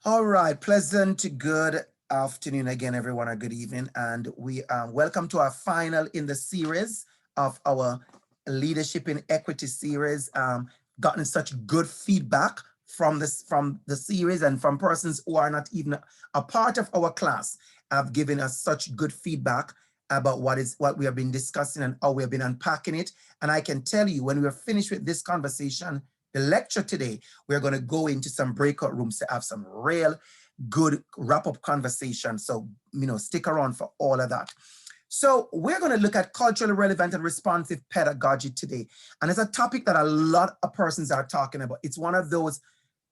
All right, pleasant to good afternoon again, everyone, or good evening. And we welcome to our final in the series of our Leadership in Equity series. Gotten such good feedback from the series and from persons who are not even a part of our class have given us such good feedback about what we have been discussing and how we have been unpacking it. And I can tell you, when we're finished with this conversation, the lecture today, we're going to go into some breakout rooms to have some real good wrap-up conversation. So, stick around for all of that. So we're going to look at culturally relevant and responsive pedagogy today. And it's a topic that a lot of persons are talking about. It's one of those,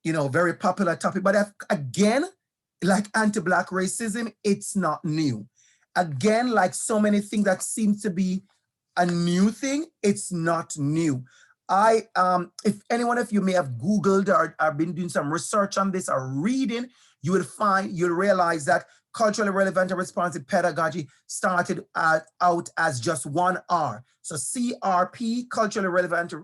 very popular topic. But again, like anti-Black racism, it's not new. Again, like so many things that seem to be a new thing, it's not new. If any one of you may have Googled or been doing some research on this or reading, you'll realize that culturally relevant and responsive pedagogy started out as just one R. So CRP, culturally relevant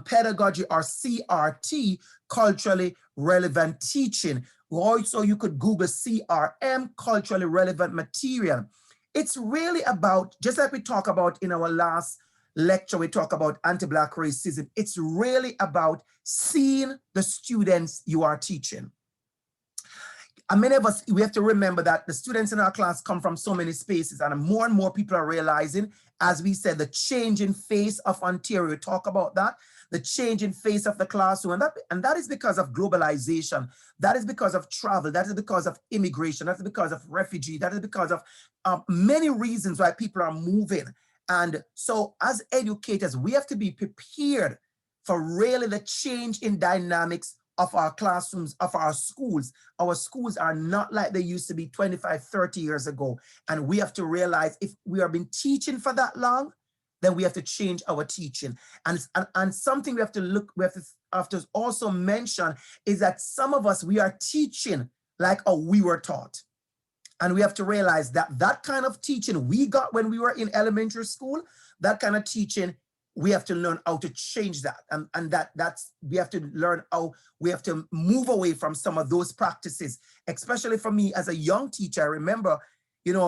pedagogy, or CRT, culturally relevant teaching. Also, you could Google CRM, culturally relevant material. It's really about, just like we talked about in our last lecture, we talk about anti-Black racism. It's really about seeing the students you are teaching. And many of us, we have to remember that the students in our class come from so many spaces, and more people are realizing, as we said, the changing face of Ontario. Talk about that, the changing face of the classroom, and that is because of globalization. That is because of travel. That is because of immigration. That is because of refugee. That is because of many reasons why people are moving. And so as educators, we have to be prepared for really the change in dynamics of our classrooms, of our schools. Our schools are not like they used to be 25, 30 years ago. And we have to realize, if we have been teaching for that long, then we have to change our teaching. And something we have to also mention is that some of us, we are teaching like how we were taught. And we have to realize that that kind of teaching we got when we were in elementary school, that kind of teaching, we have to learn how to change that. And we have to learn how we have to move away from some of those practices. Especially for me as a young teacher, I remember,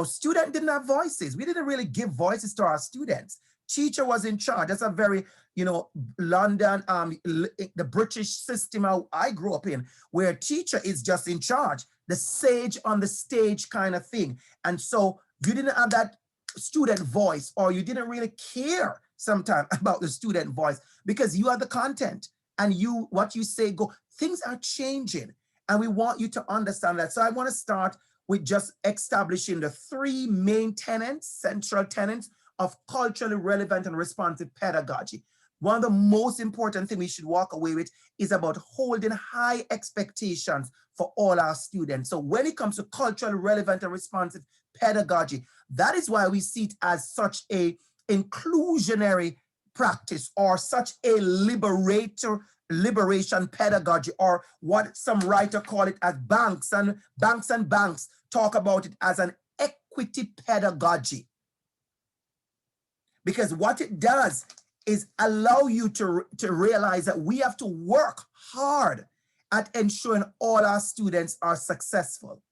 students didn't have voices. We didn't really give voices to our students. Teacher was in charge. That's a very, London, the British system I grew up in, where teacher is just in charge, the sage on the stage kind of thing. And so you didn't have that student voice, or you didn't really care sometimes about the student voice, because you are the content, and what you say go. Things are changing, and we want you to understand that. So I want to start with just establishing the three main tenets, central tenets of culturally relevant and responsive pedagogy. One of the most important things we should walk away with is about holding high expectations for all our students. So when it comes to culturally relevant and responsive pedagogy, that is why we see it as such a inclusionary practice, or such a liberation pedagogy, or what some writer call it as banks talk about it as an equity pedagogy. Because what it does is allow you to realize that we have to work hard at ensuring all our students are successful.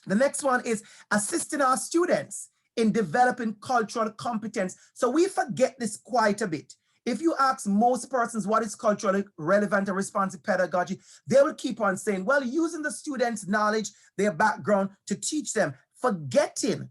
The next one is assisting our students in developing cultural competence. So we forget this quite a bit. If you ask most persons what is culturally relevant and responsive pedagogy, they will keep on saying, well, using the students' knowledge, their background to teach them, forgetting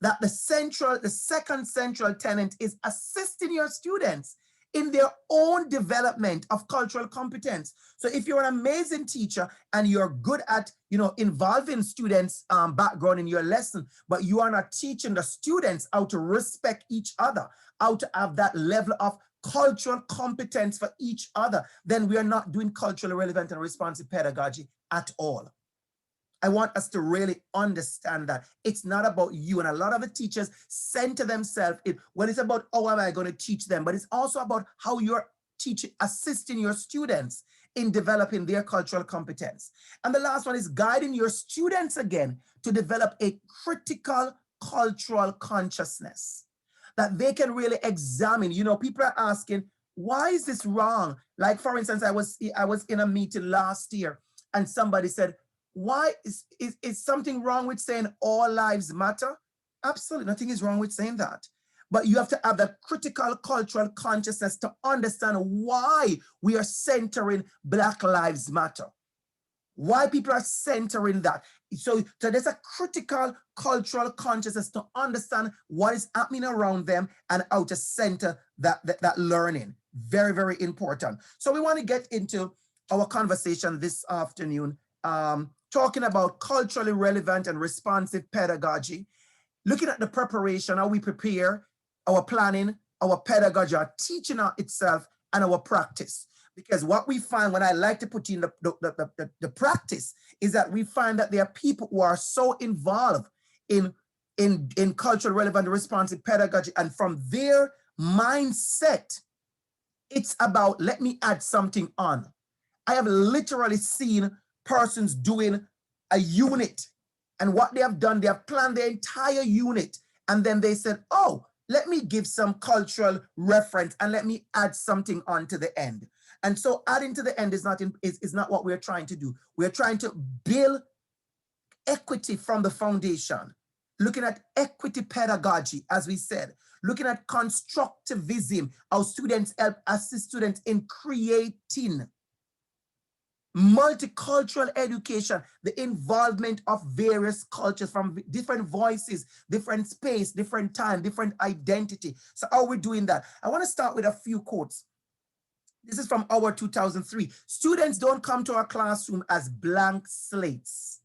that the second central tenet is assisting your students in their own development of cultural competence. So if you're an amazing teacher and you're good at, involving students' background in your lesson, but you are not teaching the students how to respect each other, how to have that level of cultural competence for each other, then we are not doing culturally relevant and responsive pedagogy at all. I want us to really understand that it's not about you. And a lot of the teachers center themselves when it's about how am I going to teach them, but it's also about how you're assisting your students in developing their cultural competence. And the last one is guiding your students again to develop a critical cultural consciousness that they can really examine. People are asking, why is this wrong? Like, for instance, I was in a meeting last year and somebody said, why is something wrong with saying all lives matter? Absolutely, nothing is wrong with saying that. But you have to have the critical cultural consciousness to understand why we are centering Black Lives Matter. Why people are centering that. So there's a critical cultural consciousness to understand what is happening around them and how to center that learning. Very, very important. So we want to get into our conversation this afternoon, talking about culturally relevant and responsive pedagogy, looking at the preparation, how we prepare, our planning, our pedagogy, our teaching itself, and our practice. Because what we find when I like to put in the practice is that we find that there are people who are so involved in culturally relevant and responsive pedagogy, and from their mindset, it's about, let me add something on. I have literally seen persons doing a unit, and what they have done, they have planned the entire unit, and then they said, oh, let me give some cultural reference and let me add something on to the end. And so adding to the end is not what we're trying to do. We're trying to build equity from the foundation, looking at equity pedagogy, as we said, looking at constructivism, how students help assist students in creating multicultural education, the involvement of various cultures from different voices, different space, different time, different identity. So how are we doing that? I want to start with a few quotes. This is from our 2003. Students don't come to our classroom as blank slates.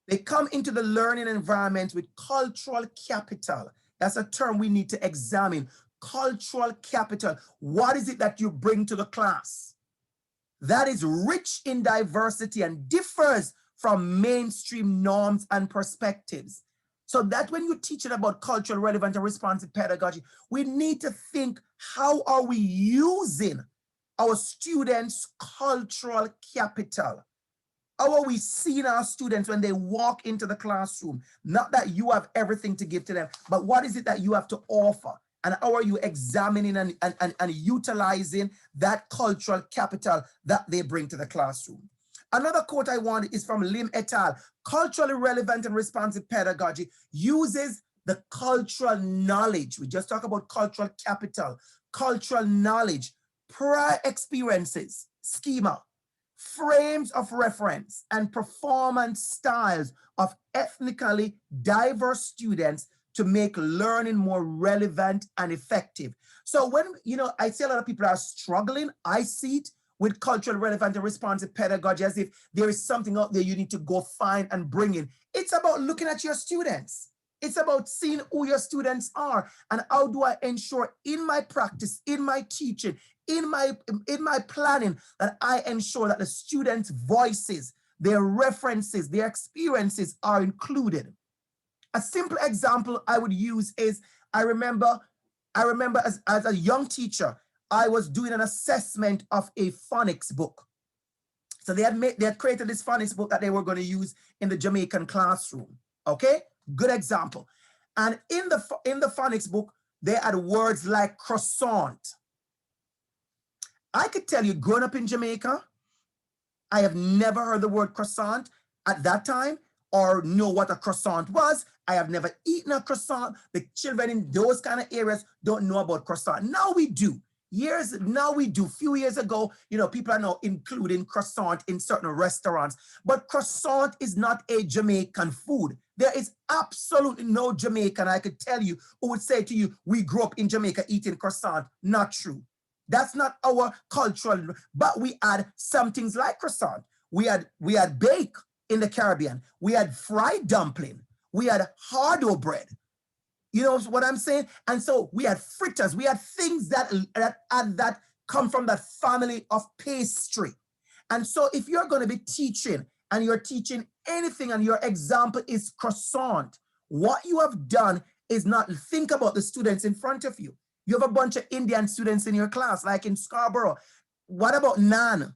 They come into the learning environment with cultural capital. That's a term we need to examine. Cultural capital. What is it that you bring to the class that is rich in diversity and differs from mainstream norms and perspectives? So that when you're teaching about cultural relevant and responsive pedagogy, we need to think, how are we using our students' cultural capital? How are we seeing our students when they walk into the classroom? Not that you have everything to give to them, but what is it that you have to offer? And how are you examining and utilizing that cultural capital that they bring to the classroom? Another quote I want is from Lim et al. Culturally relevant and responsive pedagogy uses the cultural knowledge. We just talked about cultural capital, cultural knowledge, prior experiences, schema, frames of reference, and performance styles of ethnically diverse students to make learning more relevant and effective. So when, I see a lot of people are struggling, I see it with culturally relevant and responsive pedagogy as if there is something out there you need to go find and bring in. It's about looking at your students. It's about seeing who your students are and how do I ensure in my practice, in my teaching, in my planning, that I ensure that the students' voices, their references, their experiences are included. A simple example I would use is, I remember as a young teacher, I was doing an assessment of a phonics book. So they had created this phonics book that they were going to use in the Jamaican classroom. Okay, good example. And in the phonics book, they had words like croissant. I could tell you, growing up in Jamaica, I have never heard the word croissant at that time or know what a croissant was. I have never eaten a croissant. The children in those kind of areas don't know about croissant. Now we do. Few years ago, people are now including croissant in certain restaurants. But croissant is not a Jamaican food. There is absolutely no Jamaican, I could tell you, who would say to you, we grew up in Jamaica eating croissant. Not true. That's not our cultural, but we had some things like croissant. We had bake in the Caribbean. We had fried dumpling. We had hardo bread. You know what I'm saying? And so we had fritters. We had things that come from that family of pastry. And so if you're going to be teaching and you're teaching anything and your example is croissant, what you have done is not think about the students in front of you. You have a bunch of Indian students in your class, like in Scarborough. What about naan?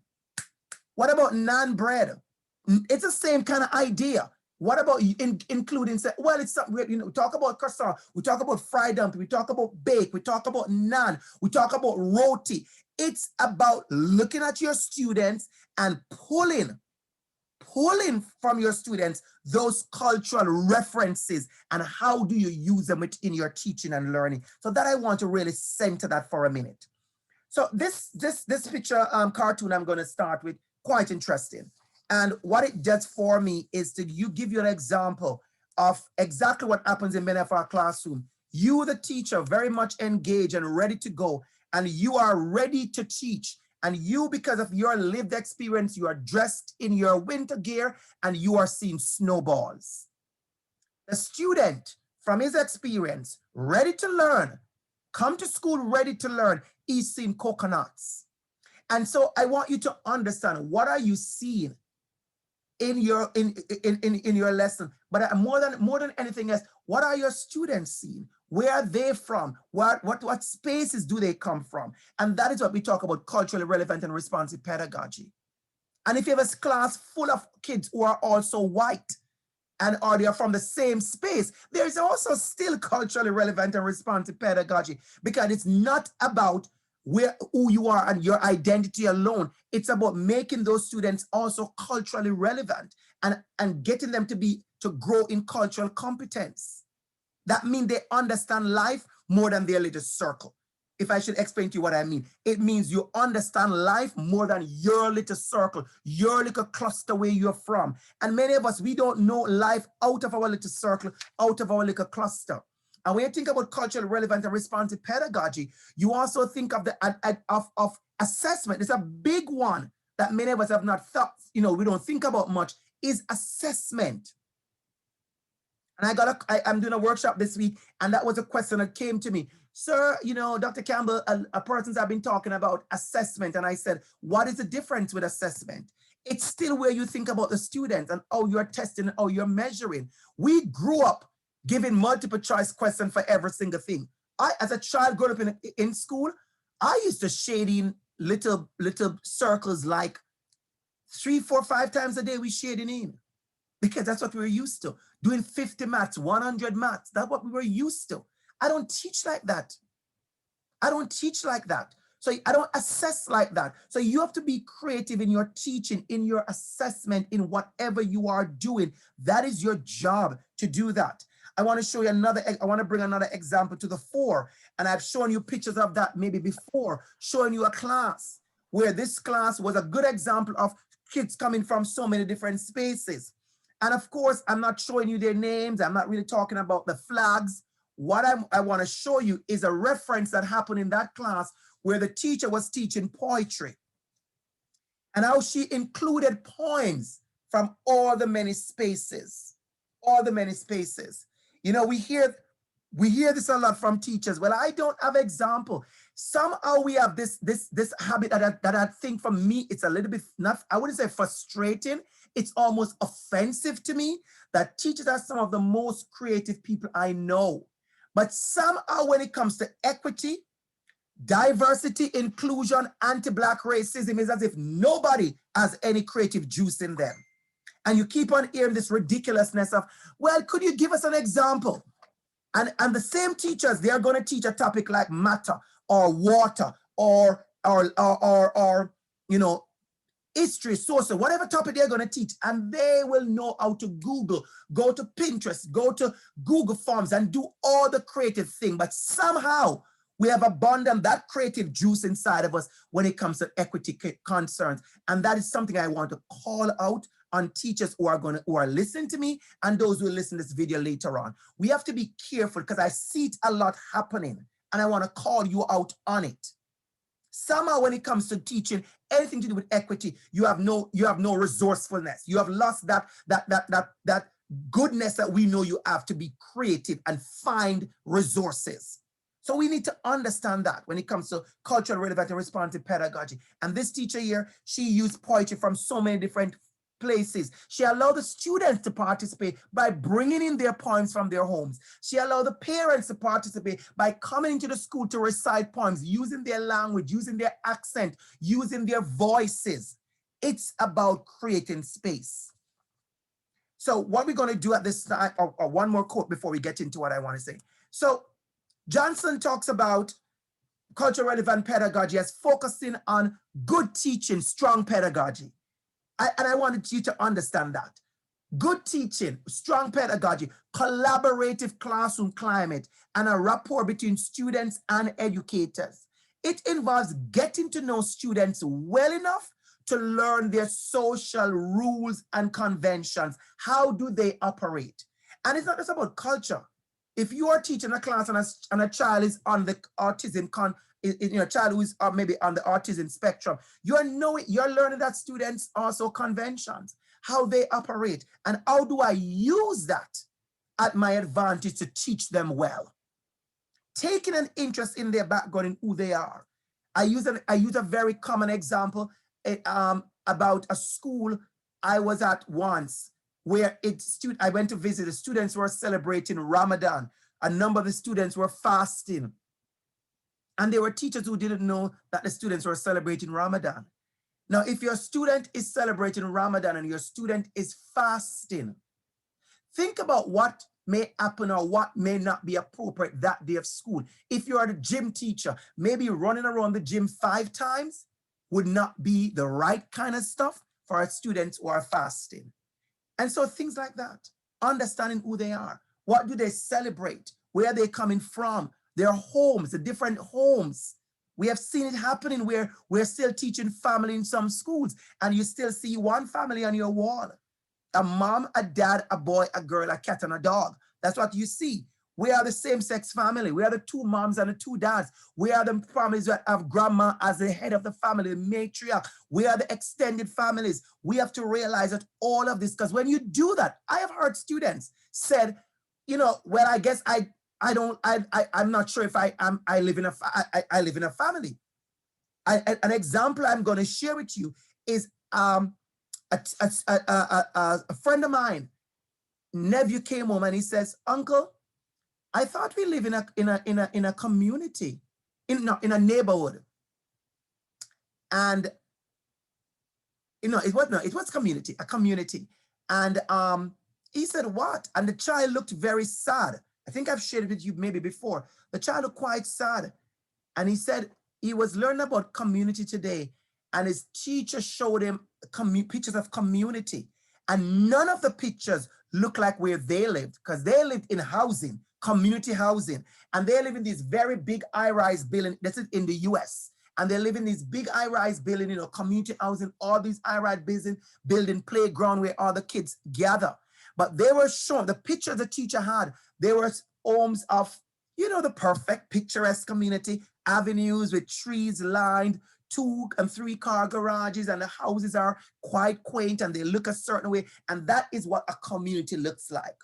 What about naan bread? It's the same kind of idea. What about including, say, well, it's something, you know, we talk about croissant, we talk about fried dumpling, we talk about bake, we talk about naan, we talk about roti. It's about looking at your students and pulling from your students those cultural references and how do you use them within your teaching and learning. So that I want to really center that for a minute. So this picture cartoon I'm going to start with, quite interesting. And what it does for me is to give you an example of exactly what happens in many of our classroom. You, the teacher, very much engaged and ready to go, and you are ready to teach. And you, because of your lived experience, you are dressed in your winter gear and you are seeing snowballs. The student, from his experience, ready to learn, come to school ready to learn, he's seeing coconuts. And so I want you to understand, what are you seeing in your lesson? But more than anything else, what are your students seeing? Where are they from? What spaces do they come from? And that is what we talk about, culturally relevant and responsive pedagogy. And if you have a class full of kids who are also white, and or they are from the same space, there's also still culturally relevant and responsive pedagogy, because it's not about who you are and your identity alone. It's about making those students also culturally relevant and getting them to grow in cultural competence. That means they understand life more than their little circle. If I should explain to you what I mean, it means you understand life more than your little circle, your little cluster where you're from. And many of us, we don't know life out of our little circle, out of our little cluster. And when you think about culturally relevant and responsive pedagogy, you also think of of assessment. It's a big one that many of us have not thought, we don't think about much, is assessment. And I'm doing a workshop this week, and that was a question that came to me. Sir, Dr. Campbell, a persons have been talking about assessment. And I said, what is the difference with assessment? It's still where you think about the students and how you're testing, how you're measuring. We grew up giving multiple choice questions for every single thing. As a child growing up in school, I used to shade in little circles like 3, 4, 5 times a day we shading in. Because that's what we were used to. Doing 50 maths, 100 maths. That's what we were used to. I don't teach like that. I don't teach like that. So I don't assess like that. So you have to be creative in your teaching, in your assessment, in whatever you are doing. That is your job to do that. I want to show you I want to bring another example to the fore. And I've shown you pictures of that maybe before, showing you a class where this class was a good example of kids coming from so many different spaces. And of course, I'm not showing you their names. I'm not really talking about the flags. What I want to show you is a reference that happened in that class where the teacher was teaching poetry and how she included poems from all the many spaces, all the many spaces. We hear this a lot from teachers. Well, I don't have example. Somehow we have this habit that I think for me, it's a little bit, not, I wouldn't say frustrating. It's almost offensive to me that teachers are some of the most creative people I know. But somehow when it comes to equity, diversity, inclusion, anti-Black racism, is as if nobody has any creative juice in them. And you keep on hearing this ridiculousness of, well, could you give us an example? And the same teachers, they are going to teach a topic like matter or water or history, social, whatever topic they're going to teach, and they will know how to Google, go to Pinterest, go to Google Forms and do all the creative thing. But somehow we have abandoned that creative juice inside of us when it comes to equity concerns. And that is something I want to call out on teachers who are listening to me and those who will listen to this video later on. We have to be careful because I see it a lot happening and I want to call you out on it. Somehow when it comes to teaching anything to do with equity, you have no resourcefulness. You have lost that goodness that we know you have to be creative and find resources. So we need to understand that when it comes to cultural relevant and responsive pedagogy. And this teacher here, she used poetry from so many different places. She allowed the students to participate by bringing in their poems from their homes. She allowed the parents to participate by coming into the school to recite poems, using their language, using their accent, using their voices. It's about creating space. So what we're going to do at this time, or one more quote before we get into what I want to say. So Johnson talks about culture relevant pedagogy as focusing on good teaching, strong pedagogy. And I wanted you to understand that. Good teaching, strong pedagogy, collaborative classroom climate, and a rapport between students and educators. It involves getting to know students well enough to learn their social rules and conventions. How do they operate? And it's not just about culture. If you are teaching a class and a child is on the autism, a child who is maybe on the autism spectrum, you're learning that students also conventions, how they operate, and how do I use that at my advantage to teach them well. Taking an interest in their background and who they are. I use a very common example about a school I was at once, where I went to visit. The students were celebrating Ramadan. A number of the students were fasting. And there were teachers who didn't know that the students were celebrating Ramadan. Now, if your student is celebrating Ramadan and your student is fasting, think about what may happen or what may not be appropriate that day of school. If you are the gym teacher, maybe running around the gym 5 times would not be the right kind of stuff for our students who are fasting. And so things like that, understanding who they are, what do they celebrate, where are they coming from, their homes, the different homes. We have seen it happening where we're still teaching family in some schools, and you still see one family on your wall. A mom, a dad, a boy, a girl, a cat, and a dog. That's what you see. We are the same-sex family. We are the 2 moms and the 2 dads. We are the families that have grandma as the head of the family, the matriarch. We are the extended families. We have to realize that all of this, because when you do that, I have heard students said, well, I guess I'm not sure if I live in a family. An example I'm going to share with you is a friend of mine, nephew came home and he says, "Uncle, I thought we live in a community, in a neighborhood." And it was community, a community. And he said, "What?" And the child looked very sad. I think I've shared it with you maybe before. The child looked quite sad. And he said he was learning about community today, and his teacher showed him pictures of community. And none of the pictures look like where they lived, because they lived in housing, community housing. And they live in these very big high-rise buildings. This is in the US. And they live in these big high-rise building, community housing, all these high-rise building playground where all the kids gather. But they were shown, the picture the teacher had, there were homes of, the perfect picturesque community, avenues with trees lined, 2 and 3 car garages, and the houses are quite quaint and they look a certain way. And that is what a community looks like.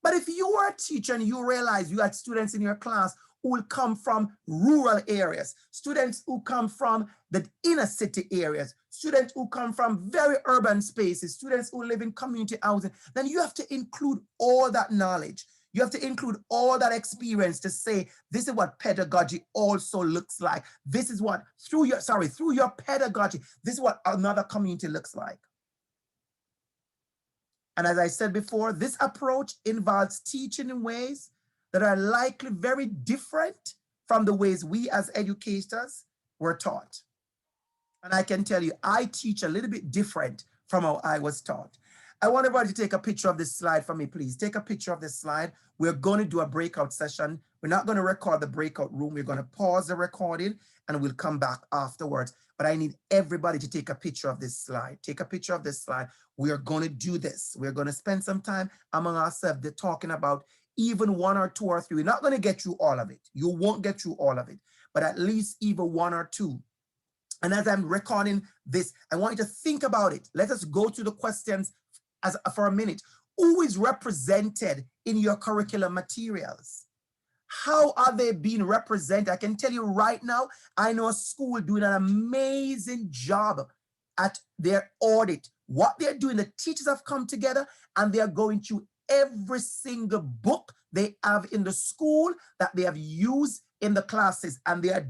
But if you are a teacher and you realize you had students in your class who will come from rural areas, students who come from the inner city areas, students who come from very urban spaces, students who live in community housing, then you have to include all that knowledge. You have to include all that experience to say, this is what pedagogy also looks like. This is what, through your pedagogy, this is what another community looks like. And as I said before, this approach involves teaching in ways that are likely very different from the ways we as educators were taught. And I can tell you, I teach a little bit different from how I was taught. I want everybody to take a picture of this slide for me, please. Take a picture of this slide. We're going to do a breakout session. We're not going to record the breakout room. We're going to pause the recording and we'll come back afterwards. But I need everybody to take a picture of this slide. Take a picture of this slide. We are going to do this. We're going to spend some time among ourselves talking about even 1 or 2 or 3. We're not going to get through all of it. You won't get through all of it, but at least even 1 or 2. And as I'm recording this, I want you to think about it. Let us go to the questions for a minute. Who is represented in your curriculum materials? How are they being represented? I can tell you right now, I know a school doing an amazing job at their audit. What they're doing, the teachers have come together and they're going through every single book they have in the school that they have used in the classes. And they're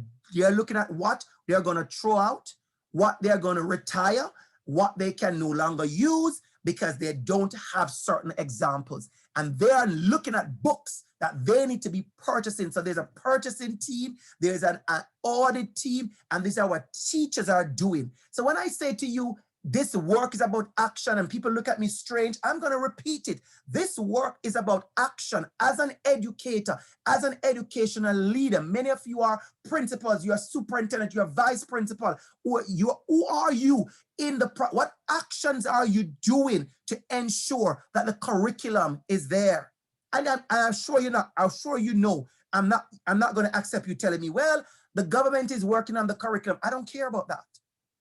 looking at what they're going to throw out, what they're going to retire, what they can no longer use, because they don't have certain examples. And they are looking at books that they need to be purchasing. So there's a purchasing team, there's an audit team, and these are what teachers are doing. So when I say to you, this work is about action, and people look at me strange, I'm going to repeat it. This work is about action. As an educator, as an educational leader, many of you are principals, you are superintendent, you are vice principal. Who are you in the, what actions are you doing to ensure that the curriculum is there? And I'm sure you're not, I'm sure you know, I'm not going to accept you telling me, well, the government is working on the curriculum. I don't care about that.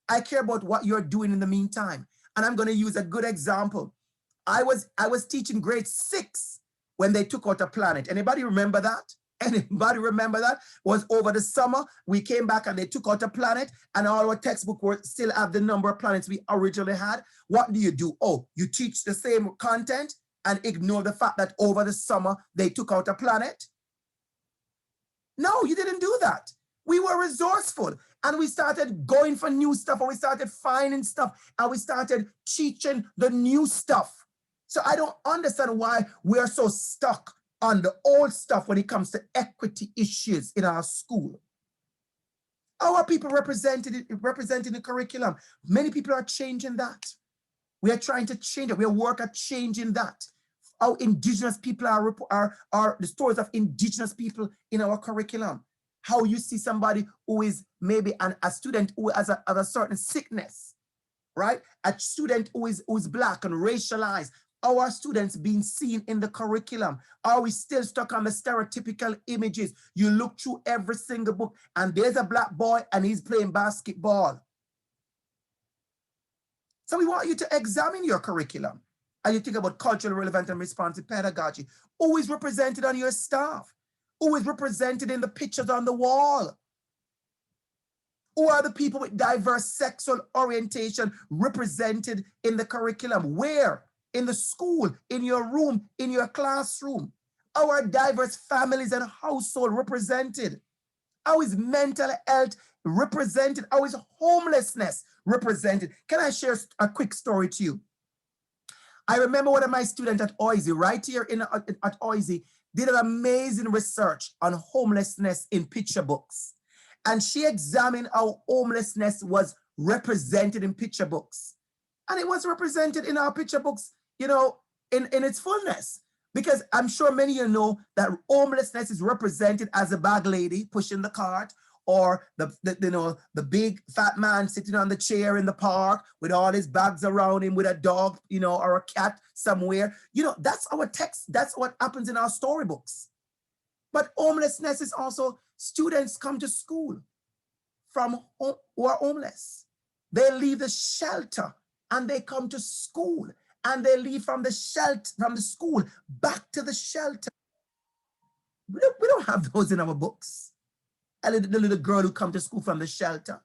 I care about what you're doing in the meantime. And I'm going to use a good example. I was teaching grade 6 when they took out a planet. Anybody remember that? Anybody remember that? It was over the summer. We came back and they took out a planet, and all our textbook were still have the number of planets we originally had. What do? Oh, you teach the same content and ignore the fact that over the summer they took out a planet? No, you didn't do that. We were resourceful, and we started going for new stuff, and we started finding stuff, and we started teaching the new stuff. So I don't understand why we are so stuck on the old stuff when it comes to equity issues in our school. Our people representing the curriculum. Many people are changing that. We are trying to change it. We work at changing that. How indigenous people are the stories of indigenous people in our curriculum. How you see somebody who is maybe a student who has a certain sickness, right? A student who is Black and racialized. Our students being seen in the curriculum? Are we still stuck on the stereotypical images? You look through every single book and there's a Black boy and he's playing basketball. So we want you to examine your curriculum. And you think about culturally relevant and responsive pedagogy. Who is represented on your staff? Who is represented in the pictures on the wall? Who are the people with diverse sexual orientation represented in the curriculum? Where? In the school, in your room, in your classroom. How are diverse families and households represented? How is mental health represented? How is homelessness represented? Can I share a quick story to you? I remember one of my students at OISE, right here at OISE, did an amazing research on homelessness in picture books. And she examined how homelessness was represented in picture books. And it was represented in our picture books, you know, in its fullness. Because I'm sure many of you know that homelessness is represented as a bag lady pushing the cart, or the big fat man sitting on the chair in the park with all his bags around him with a dog, you know, or a cat somewhere. You know, that's our text. That's what happens in our storybooks. But homelessness is also students come to school who are homeless. They leave the shelter and they come to school, and they leave from the school back to the shelter. We don't have those in our books. The little girl who come to school from the shelter.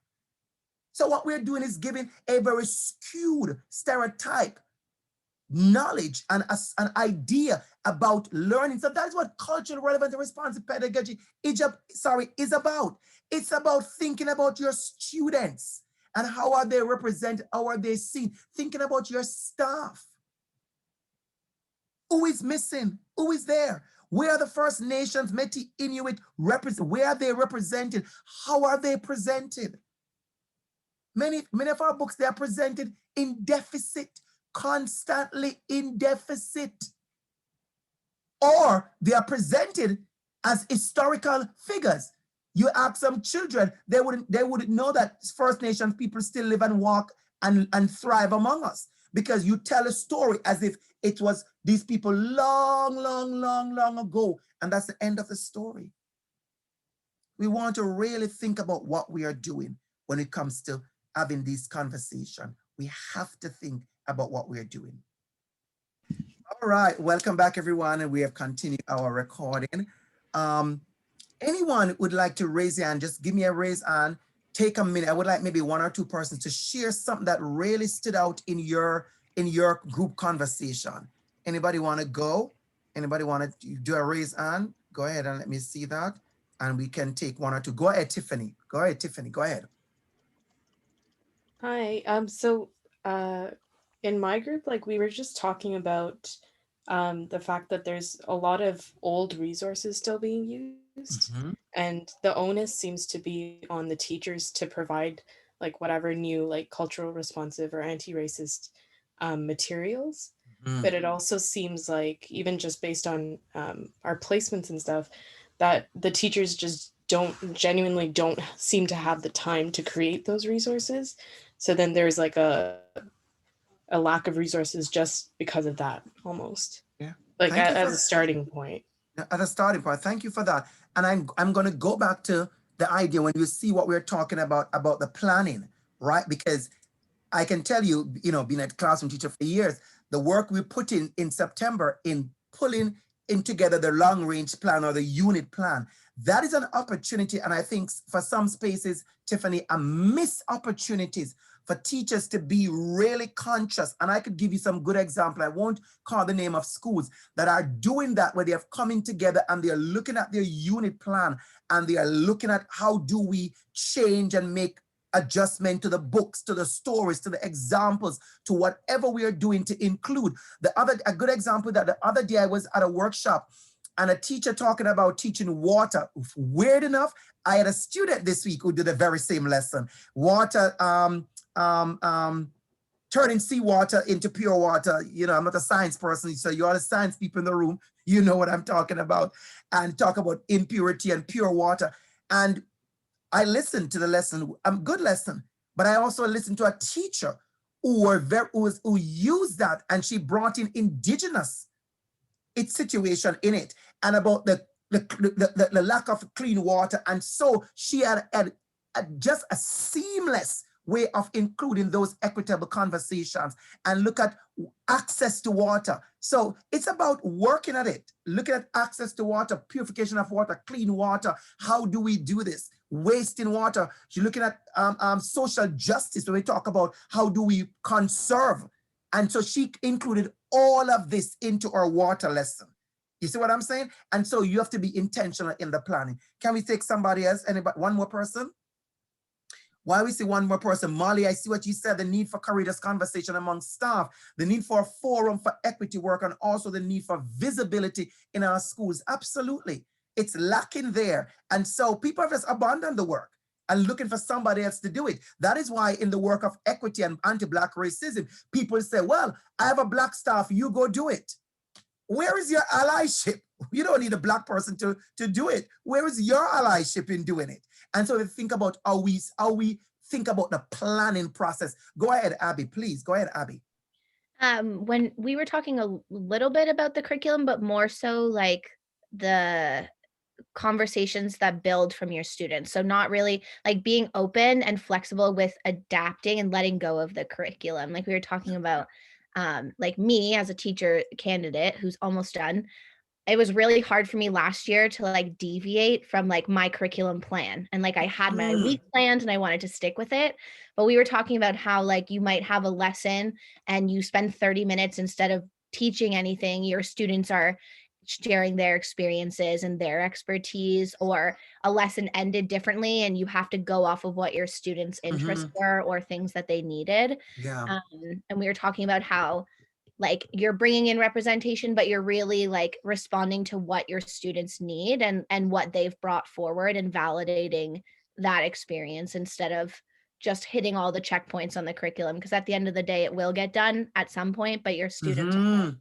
So what we're doing is giving a very skewed stereotype knowledge and an idea about learning. So that's what culturally relevant and responsive pedagogy is about. It's about thinking about your students and how are they represented, how are they seen, thinking about your staff. Who is missing? Who is there? Where are the First Nations, Métis, Inuit where are they represented? How are they presented? Many of our books, they are presented in deficit, constantly in deficit. Or they are presented as historical figures. You ask some children, they wouldn't know that First Nations people still live and walk and thrive among us, because you tell a story as if it was these people long ago, and that's the end of the story. We want to really think about what we are doing when it comes to having this conversation. We have to think about what we're doing. All right, welcome back everyone, and we have continued our recording. Anyone would like to raise your hand, just give me a raise hand, take a minute. I would like maybe one or two persons to share something that really stood out in your group conversation. Anybody want to go? Anybody want to do a raise hand? Go ahead and let me see that. And we can take one or two. Go ahead, Tiffany. Go ahead. Hi. In my group, like we were just talking about the fact that there's a lot of old resources still being used, Mhm, and the onus seems to be on the teachers to provide like whatever new like cultural responsive or anti-racist materials. mhm. But it also seems like even just based on our placements and stuff, that the teachers just don't seem to have the time to create those resources. So then there's like a lack of resources just because of that almost Yeah. like Thank you as a for starting point. at a starting point. Thank you for that. And I'm going to go back to the idea when you see what we're talking about the planning, right? Because I can tell you, being a classroom teacher for years, the work we put in September in pulling in together the long range plan or the unit plan, that is an opportunity. And I think for some spaces, Tiffany, a missed opportunities for teachers to be really conscious. And I could give you some good example. I won't call the name of schools that are doing that, where they have coming together and they're looking at their unit plan and they are looking at how do we change and make adjustment to the books, to the stories, to the examples, to whatever we are doing to include. A good example that the other day I was at a workshop and a teacher talking about teaching water. Weird enough, I had a student this week who did the very same lesson. Water, um, um, turning seawater into pure water. I'm not a science person, so you are the science people in the room. You know what I'm talking about. And talk about impurity and pure water. And I listened to the lesson, a good lesson, but I also listened to a teacher who used that, and she brought in indigenous its situation in it and about the lack of clean water. And so she had just a seamless way of including those equitable conversations and look at access to water. So it's about working at it, looking at access to water, purification of water, clean water. How do we do this? Wasting water. You're looking at social justice when we talk about how do we conserve. And so she included all of this into our water lesson. You see what I'm saying? And so you have to be intentional in the planning. Can we take somebody else? Anybody? One more person? Why we see one more person? Molly, I see what you said, the need for courageous conversation among staff, the need for a forum for equity work, and also the need for visibility in our schools. Absolutely. It's lacking there. And so people have just abandoned the work and looking for somebody else to do it. That is why in the work of equity and anti-Black racism, people say, well, I have a Black staff, you go do it. Where is your allyship? You don't need a Black person to do it. Where is your allyship in doing it? And so we think about how we think about the planning process. Go ahead, Abby, please. Go ahead, Abby. When we were talking a little bit about the curriculum, but more so like the conversations that build from your students. So not really like being open and flexible with adapting and letting go of the curriculum. Like we were talking about like me as a teacher candidate who's almost done, it was really hard for me last year to like deviate from like my curriculum plan. And like I had my week planned and I wanted to stick with it. But we were talking about how like you might have a lesson and you spend 30 minutes instead of teaching anything, your students are sharing their experiences and their expertise, or a lesson ended differently and you have to go off of what your students' interests Mhm. were or things that they needed. Yeah. And we were talking about how like you're bringing in representation, but you're really like responding to what your students need and what they've brought forward and validating that experience instead of just hitting all the checkpoints on the curriculum, because at the end of the day it will get done at some point, but your students are more Mhm.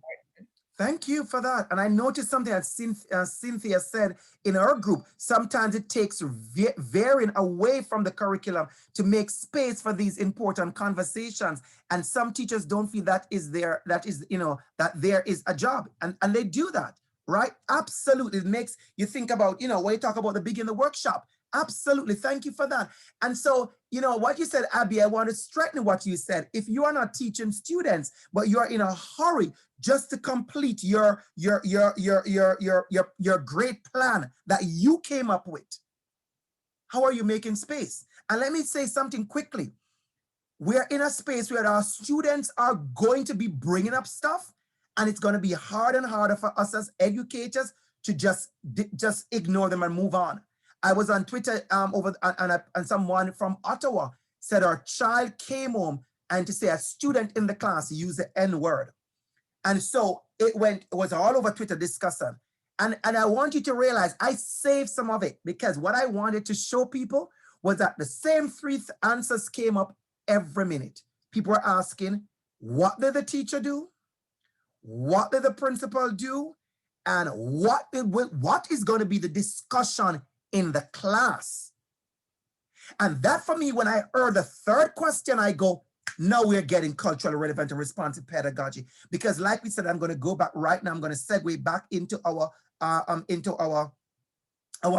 Thank you for that. And I noticed something that Cynthia said in her group. Sometimes it takes veering away from the curriculum to make space for these important conversations. And some teachers don't feel that there is a job. And they do that, right? Absolutely. It makes you think about, when you talk about the big in the workshop. Absolutely. Thank you for that. And so, what you said, Abby, I want to strengthen what you said. If you are not teaching students, but you are in a hurry just to complete your great plan that you came up with, how are you making space? And let me say something quickly. We're in a space where our students are going to be bringing up stuff, and it's going to be harder and harder for us as educators to just ignore them and move on. I was on Twitter and someone from Ottawa said our child came home and to say a student in the class used the N word. And so it was all over Twitter discussion. And I want you to realize I saved some of it because what I wanted to show people was that the same three answers came up every minute. People were asking, what did the teacher do? What did the principal do? And what is going to be the discussion in the class? And that for me, when I heard the third question, I go, now we're getting culturally relevant and responsive pedagogy. Because like we said, I'm going to go back right now. I'm going to segue back into our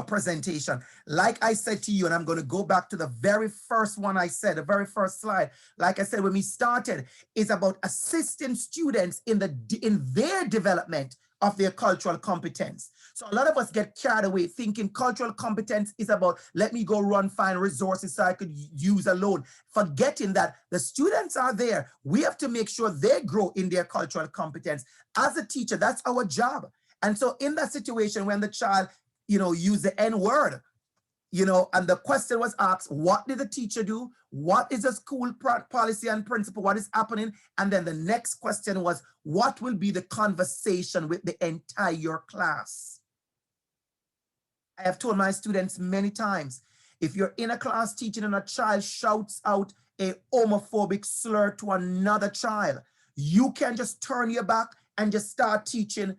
presentation. Like I said to you, and I'm going to go back to the very first one I said, the very first slide. Like I said, when we started, is about assisting students in their development of their cultural competence. So a lot of us get carried away thinking cultural competence is about, let me go find resources so I could use alone, forgetting that the students are there. We have to make sure they grow in their cultural competence. As a teacher, that's our job. And so in that situation, when the child, use the N word, and the question was asked, what did the teacher do? What is the school policy and principle? What is happening? And then the next question was, what will be the conversation with the entire class? I have told my students many times, if you're in a class teaching and a child shouts out a homophobic slur to another child, you can just turn your back and just start teaching,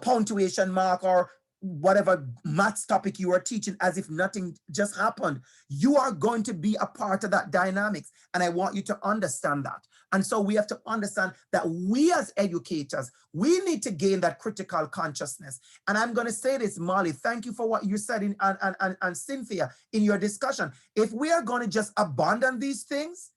punctuation mark or whatever maths topic you are teaching as if nothing just happened. You are going to be a part of that dynamics. And I want you to understand that. And so we have to understand that we as educators, we need to gain that critical consciousness. And I'm going to say this, Molly, thank you for what you said and Cynthia in your discussion. If we are going to just abandon these things,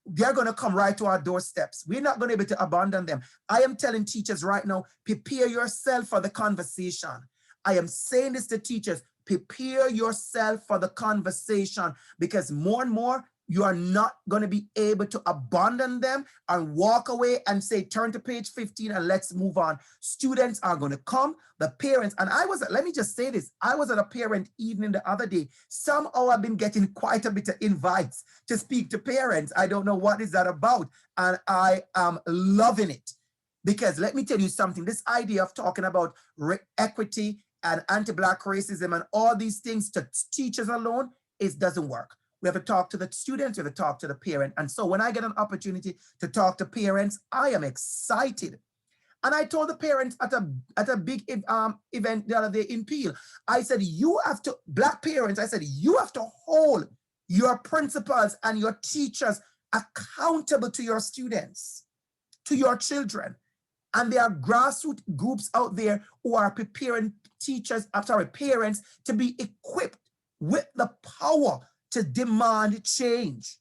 they're going to come right to our doorsteps. We're not going to be able to abandon them. I am telling teachers right now, prepare yourself for the conversation. I am saying this to teachers, prepare yourself for the conversation because more and more, you are not going to be able to abandon them and walk away and say, turn to page 15 and let's move on. Students are going to come, the parents, and let me just say this, I was at a parent evening the other day. Somehow I've been getting quite a bit of invites to speak to parents. I don't know what is that about. And I am loving it because let me tell you something, this idea of talking about equity and anti-Black racism and all these things to teachers alone, it doesn't work. We have to talk to the students, we have to talk to the parent. And so when I get an opportunity to talk to parents, I am excited. And I told the parents at a big event the other day in Peel, I said, Black parents, I said, you have to hold your principals and your teachers accountable to your students, to your children. And there are grassroots groups out there who are preparing parents to be equipped with the power to demand change.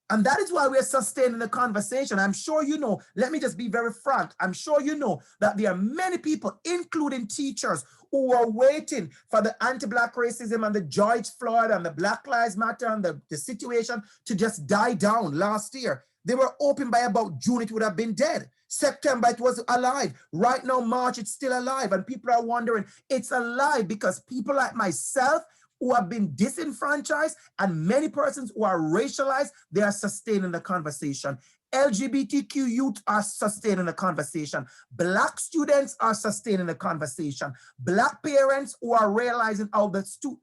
And that is why we're sustaining the conversation. I'm sure you know, let me just be very frank. I'm sure you know that there are many people, including teachers, who are waiting for the anti-Black racism and the George Floyd and the Black Lives Matter and the situation to just die down last year. They were hoping by about June it would have been dead. September it was alive. Right now, March, it's still alive. And people are wondering, it's alive because people like myself who have been disenfranchised and many persons who are racialized, they are sustaining the conversation. LGBTQ youth are sustaining the conversation. Black students are sustaining the conversation. Black parents who are realizing how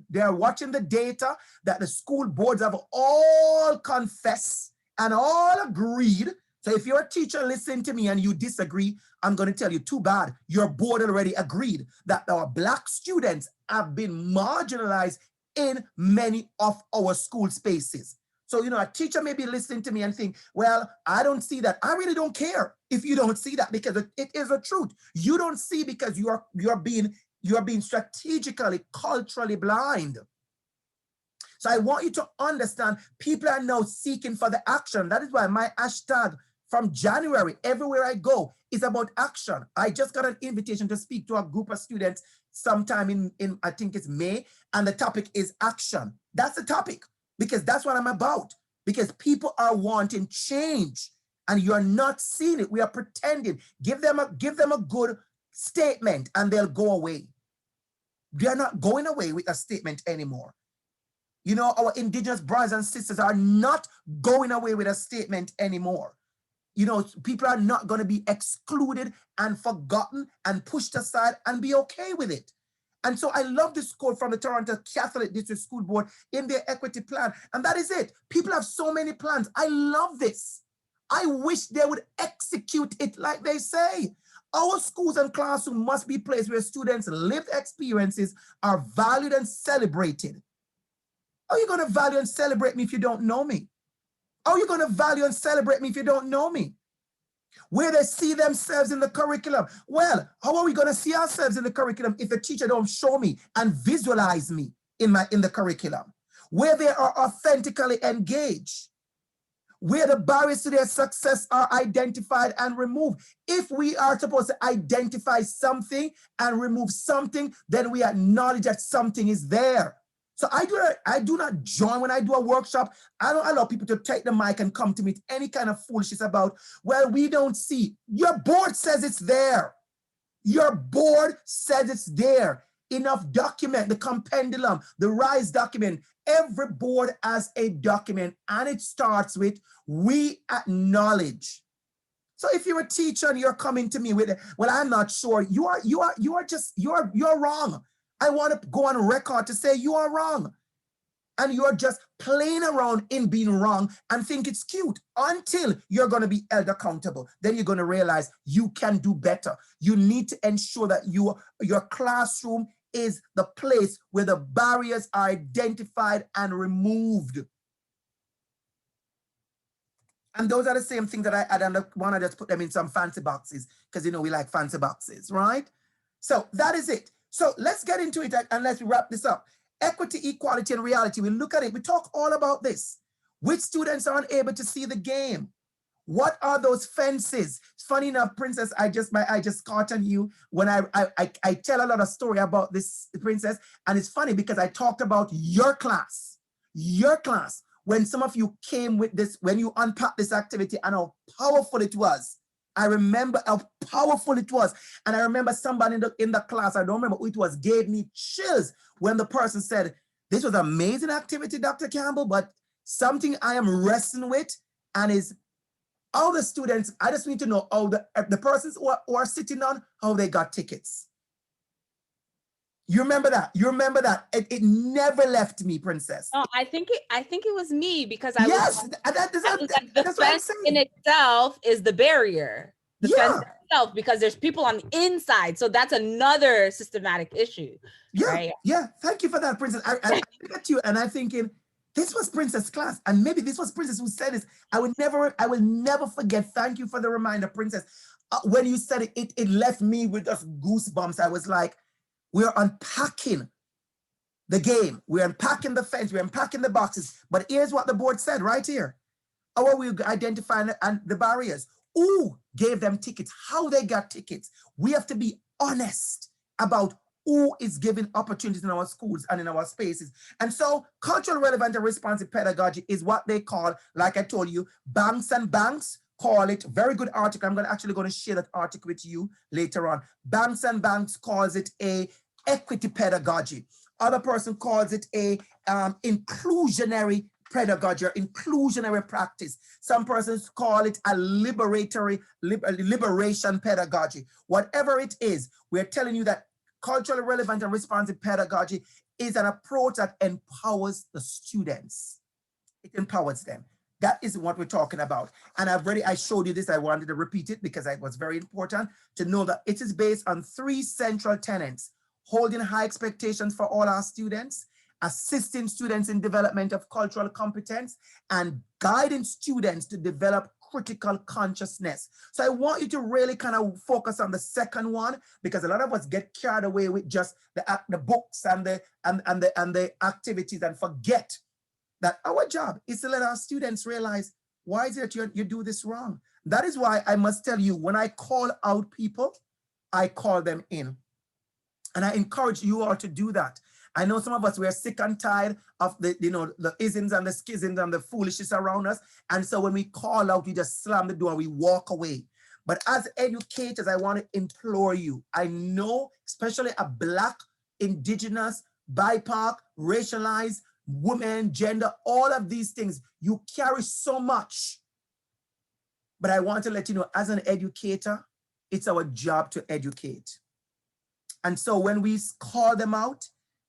they are watching the data that the school boards have all confessed and all agreed. So if you're a teacher listening to me and you disagree, I'm going to tell you, too bad. Your board already agreed that our Black students have been marginalized in many of our school spaces. So, a teacher may be listening to me and think, well, I don't see that. I really don't care if you don't see that because it is a truth. You don't see because you're being strategically, culturally blind. So I want you to understand people are now seeking for the action. That is why my hashtag from January, everywhere I go, is about action. I just got an invitation to speak to a group of students sometime in I think it's May, and the topic is action. That's the topic, because that's what I'm about, because people are wanting change, and you're not seeing it. We are pretending. Give them a good statement, and they'll go away. They're not going away with a statement anymore. You know, our Indigenous brothers and sisters are not going away with a statement anymore. You know, people are not going to be excluded and forgotten and pushed aside and be okay with it. And so I love this quote from the Toronto Catholic District School Board in their equity plan. And that is it. People have so many plans. I love this. I wish they would execute it like they say. Our schools and classrooms must be places where students' lived experiences are valued and celebrated. How are you going to value and celebrate me if you don't know me? How are you going to value and celebrate me if you don't know me? Where they see themselves in the curriculum. Well, how are we going to see ourselves in the curriculum if the teacher don't show me and visualize me in the curriculum? Where they are authentically engaged. Where the barriers to their success are identified and removed. If we are supposed to identify something and remove something, then we acknowledge that something is there. So I do not join when I do a workshop. I don't allow people to take the mic and come to me with any kind of foolishness about, well, we don't see. Your board says it's there. Your board says it's there. Enough document, the compendulum, the RISE document. Every board has a document and it starts with, we acknowledge. So if you're a teacher and you're coming to me with, well, I'm not sure, you're wrong. I want to go on record to say you are wrong. And you're just playing around in being wrong and think it's cute until you're going to be held accountable. Then you're going to realize you can do better. You need to ensure that your classroom is the place where the barriers are identified and removed. And those are the same things that I had, and I want to just put them in some fancy boxes because, you know, we like fancy boxes, right? So that is it. So let's get into it and let's wrap this up. Equity, equality, and reality. We look at it. We talk all about this. Which students are unable to see the game? What are those fences? It's funny enough, Princess, I just caught on you when I tell a lot of story about this, Princess, and it's funny because I talked about your class. When some of you came with this, when you unpacked this activity and how powerful it was. I remember how powerful it was. And I remember somebody in the class, I don't remember who it was, gave me chills when the person said, this was amazing activity, Dr. Campbell, but something I am wrestling with and is all the students, I just need to know how the persons who are sitting on, how they got tickets. You remember that? You remember that? It never left me, Princess. No, I think it was me because I yes, was like, the fence in itself is the barrier. The fence itself, because there's people on the inside. So that's another systematic issue. Yeah, right? Yeah. Thank you for that, Princess. I look at you and I'm thinking, this was Princess class. And maybe this was Princess who said this. I will never forget. Thank you for the reminder, Princess. When you said it, it left me with just goosebumps. I was like, we're unpacking the game. We're unpacking the fence. We're unpacking the boxes. But here's what the board said right here. How are we identifying the barriers? Who gave them tickets? How they got tickets? We have to be honest about who is giving opportunities in our schools and in our spaces. And so cultural relevant and responsive pedagogy is what they call, like I told you, Banks and Banks call it, very good article. I'm actually going to share that article with you later on. Banks and Banks calls it a equity pedagogy. Other person calls it a inclusionary pedagogy or inclusionary practice. Some persons call it a liberation pedagogy. Whatever it is, we're telling you that culturally relevant and responsive pedagogy is an approach that empowers the students. It empowers them. That is what we're talking about. And I showed you this. I wanted to repeat it because it was very important to know that it is based on 3 central tenets: holding high expectations for all our students, assisting students in development of cultural competence, and guiding students to develop critical consciousness. So I want you to really kind of focus on the second one, because a lot of us get carried away with just the books and the activities and forget that our job is to let our students realize, why is it you do this wrong? That is why I must tell you, when I call out people, I call them in. And I encourage you all to do that. I know some of us, we're sick and tired of the isms and the schisms and the foolishness around us. And so when we call out, we just slam the door and we walk away. But as educators, I want to implore you. I know, especially a Black, Indigenous, BIPOC, racialized, women, gender, all of these things. You carry so much. But I want to let you know, as an educator, it's our job to educate. And so when we call them out,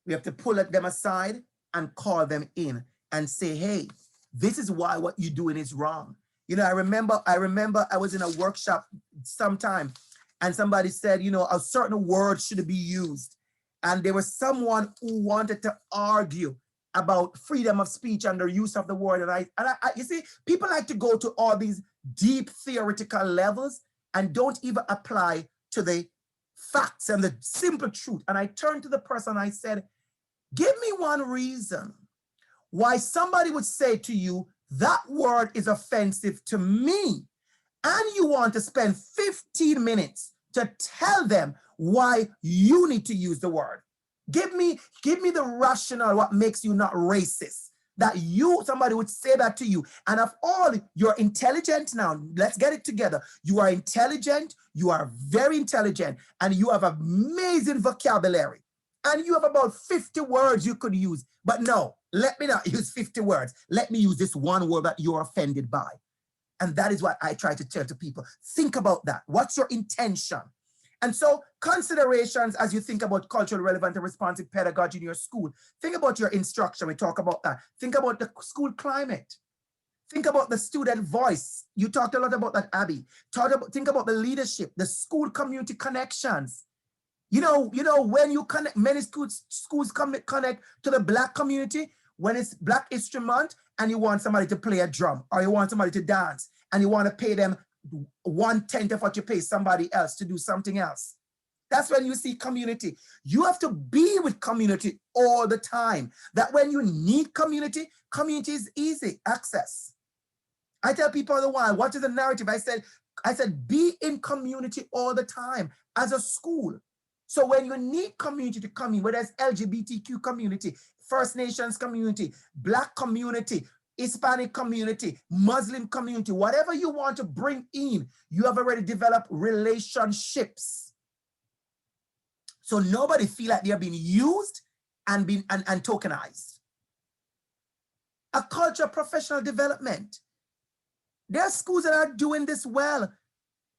we have to pull them aside and call them in and say, hey, this is why what you're doing is wrong. You know, I remember I was in a workshop sometime and somebody said, you know, a certain word should be used. And there was someone who wanted to argue about freedom of speech and the use of the word. And I you see, people like to go to all these deep theoretical levels and don't even apply to the facts and the simple truth. And I turned to the person and I said, give me one reason why somebody would say to you, that word is offensive to me, and you want to spend 15 minutes to tell them why you need to use the word. Give me the rationale, what makes you not racist, that somebody would say that to you. And of all, you're intelligent now. Let's get it together. You are intelligent, you are very intelligent, and you have amazing vocabulary. And you have about 50 words you could use. But no, let me not use 50 words. Let me use this one word that you're offended by. And that is what I try to tell to people. Think about that. What's your intention? And so considerations as you think about culturally relevant and responsive pedagogy in your school. Think about your instruction. We talk about that. Think about the school climate. Think about the student voice. You talked a lot about that, Abby. Think about the leadership, the school community connections. You know, when you connect, many schools connect to the Black community when it's Black History Month and you want somebody to play a drum or you want somebody to dance and you want to pay them 1/10 of what you pay somebody else to do something else. That's when you see community. You have to be with community all the time. That when you need community, community is easy access. I tell people all the while, what is the narrative? I said, be in community all the time as a school. So when you need community to come in, whether it's LGBTQ community, First Nations community, Black community, Hispanic community, Muslim community, whatever you want to bring in, you have already developed relationships. So nobody feel like they're being used and tokenized. A culture of professional development. There are schools that are doing this well,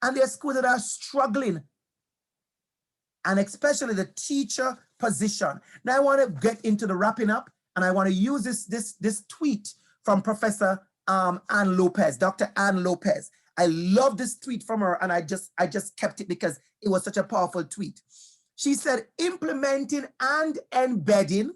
and there are schools that are struggling, and especially the teacher position. Now I want to get into the wrapping up, and I want to use this tweet from Professor Ann Lopez, Dr. Ann Lopez. I love this tweet from her, and I just kept it because it was such a powerful tweet. She said, implementing and embedding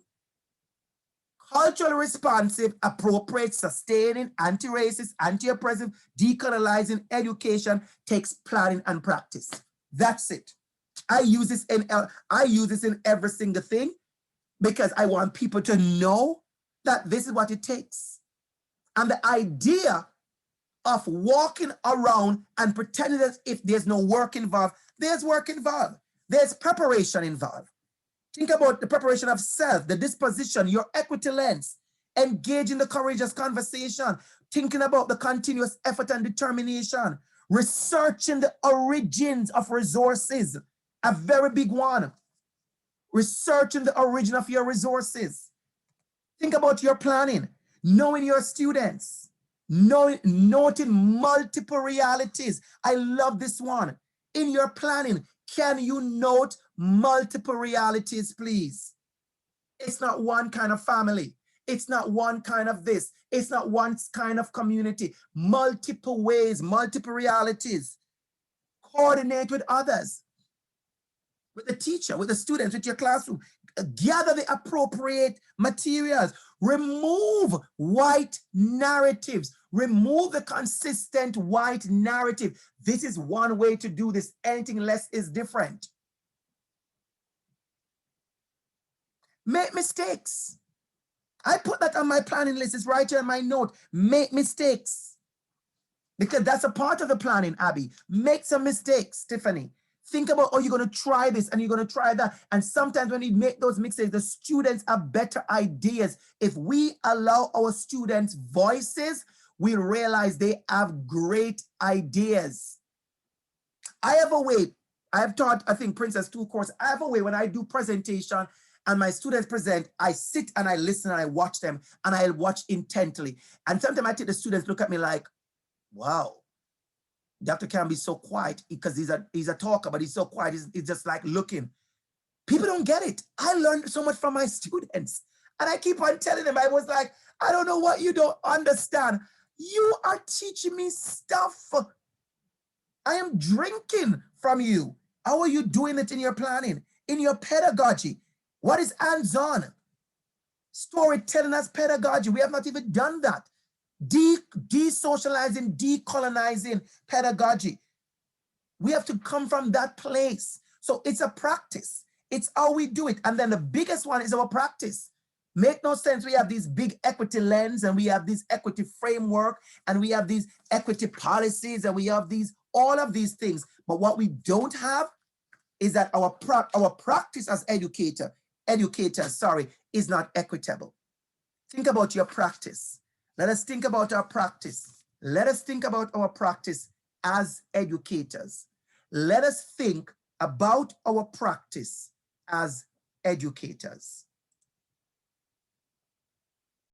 culturally responsive, appropriate, sustaining, anti-racist, anti-oppressive, decolonizing education takes planning and practice. That's it. I use this in every single thing because I want people to know that this is what it takes. And the idea of walking around and pretending that if there's no work involved, there's work involved. There's preparation involved. Think about the preparation of self, the disposition, your equity lens, engage in the courageous conversation, thinking about the continuous effort and determination, researching the origins of resources, a very big one. Researching the origin of your resources. Think about your planning, knowing your students, noting multiple realities. I love this one. In your planning, can you note multiple realities, please? It's not one kind of family. It's not one kind of this. It's not one kind of community. Multiple ways, multiple realities. Coordinate with others, with the teacher, with the students, with your classroom. Gather the appropriate materials. Remove white narratives. Remove the consistent white narrative. This is one way to do this. Anything less is different. Make mistakes. I put that on my planning list. It's right here on my note. Make mistakes. Because that's a part of the planning, Abby. Make some mistakes, Tiffany. Think about, oh, you're going to try this and you're going to try that. And sometimes when you make those mistakes, the students have better ideas. If we allow our students voices, we realize they have great ideas. I have a way. I have taught, I think, Princess 2 course. I have a way when I do presentation and my students present, I sit and I listen and I watch them and I'll watch intently. And sometimes I take the students look at me like, wow, Dr. can be so quiet because he's a talker, but he's so quiet. He's just like looking. People don't get it. I learned so much from my students. And I keep on telling them, I was like, I don't know what you don't understand. You are teaching me stuff. I am drinking from you. How are you doing it in your planning, in your pedagogy? What is hands-on? Storytelling as pedagogy. We have not even done that. Desocializing, decolonizing pedagogy. We have to come from that place. So it's a practice. It's how we do it. And then the biggest one is our practice. Make no sense. We have these big equity lens and we have this equity framework and we have these equity policies and we have all of these things. But what we don't have is that our practice as educators, is not equitable. Think about your practice. Let us think about our practice. Let us think about our practice as educators. Let us think about our practice as educators.